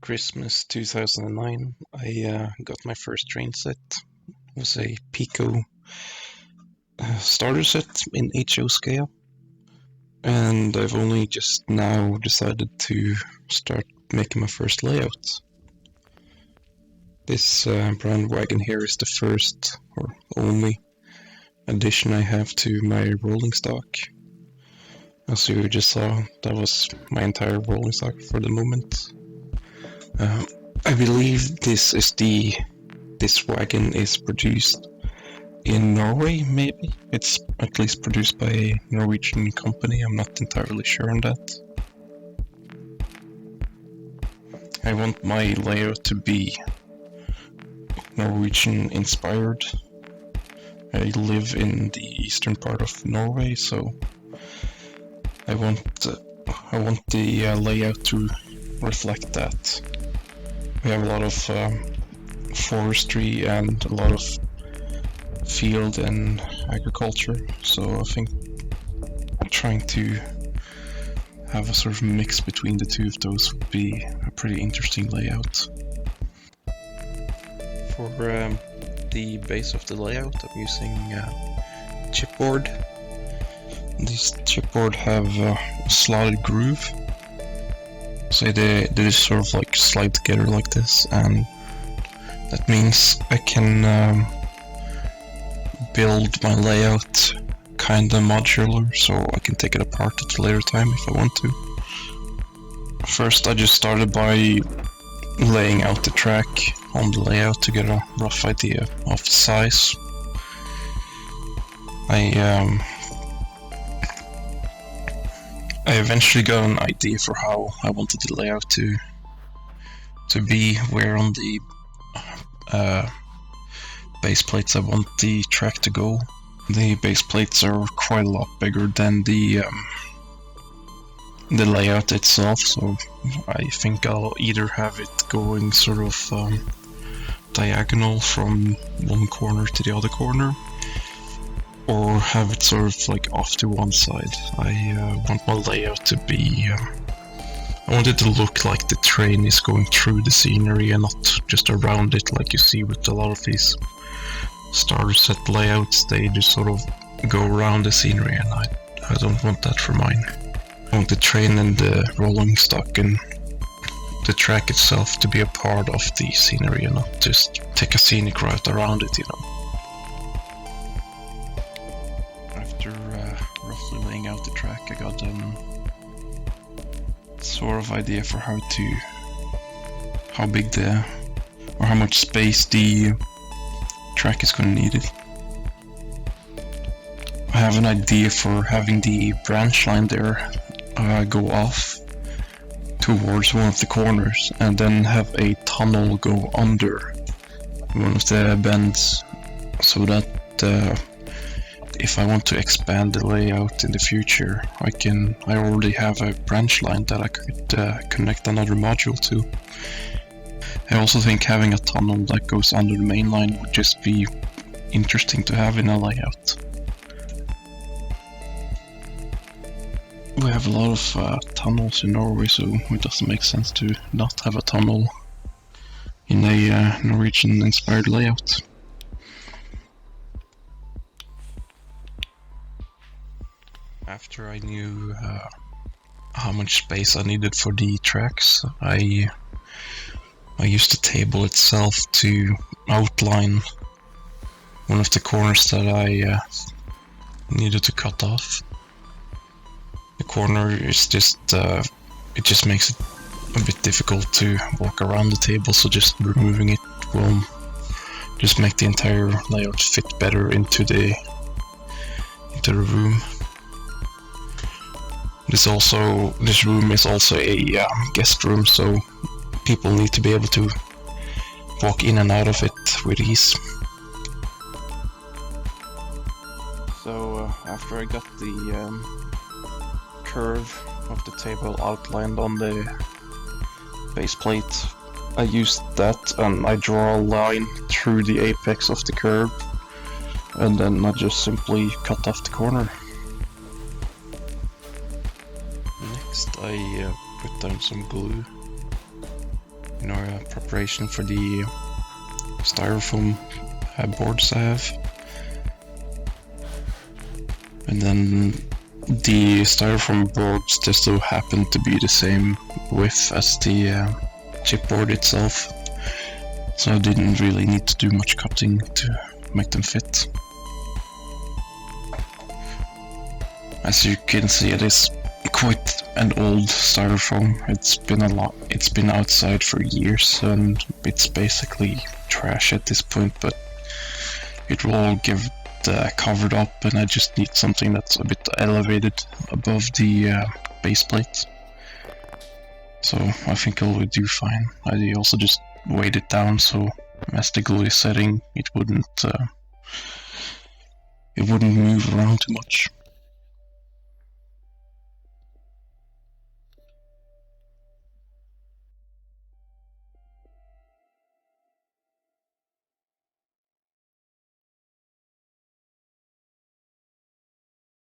Christmas 2009, I got my first train set. It was a piko starter set in HO scale, and I've only just now decided to start making my first layout. This brown wagon here is the first or only addition I have to my rolling stock. As you just saw, that was my entire rolling stock for the moment. I believe this wagon is produced in Norway, maybe? It's at least produced by a Norwegian company, I'm not entirely sure on that. I want my layout to be Norwegian inspired. I live in the eastern part of Norway, so I want the layout to reflect that. We have a lot of forestry and a lot of field and agriculture, so I think trying to have a sort of mix between the two of those would be a pretty interesting layout. For the base of the layout, I'm using chipboard. These chipboard have a slotted groove, so they just sort of like slide together like this, and that means I can build my layout kinda modular, so I can take it apart at a later time if I want to. First I just started by laying out the track on the layout to get a rough idea of the size. I eventually got an idea for how I wanted the layout to be, where on the base plates I want the track to go. The base plates are quite a lot bigger than the layout itself, so I think I'll either have it going sort of diagonal from one corner to the other corner, or have it sort of like off to one side. I want my layout to be... I want it to look like the train is going through the scenery and not just around it like you see with a lot of these starter set layouts. They just sort of go around the scenery, and I don't want that for mine. I want the train and the rolling stock and the track itself to be a part of the scenery and not just take a scenic route around it, you know. After roughly laying out the track, I got sort of idea for how big or how much space the track is going to need it. I have an idea for having the branch line there go off towards one of the corners, and then have a tunnel go under one of the bends, so that if I want to expand the layout in the future, I already have a branch line that I could connect another module to. I also think having a tunnel that goes under the main line would just be interesting to have in a layout. We have a lot of tunnels in Norway, so it doesn't make sense to not have a tunnel in a Norwegian inspired layout. After I knew how much space I needed for the tracks, I used the table itself to outline one of the corners that I needed to cut off. The corner is just, it just makes it a bit difficult to walk around the table, so just removing it will just make the entire layout fit better into the room. This room is also a guest room, so people need to be able to walk in and out of it with ease. So after I got the curve of the table outlined on the base plate, I used that and I draw a line through the apex of the curve, and then I just simply cut off the corner. Next I put down some glue preparation for the styrofoam boards I have. And then the styrofoam boards just so happen to be the same width as the chipboard itself, so I didn't really need to do much cutting to make them fit. As you can see, it is quite an old styrofoam. It's been outside for years and it's basically trash at this point, but it will all give covered up, and I just need something that's a bit elevated above the base plate. So I think it will do fine. I also just weighed it down so as the glue is setting, it wouldn't move around too much.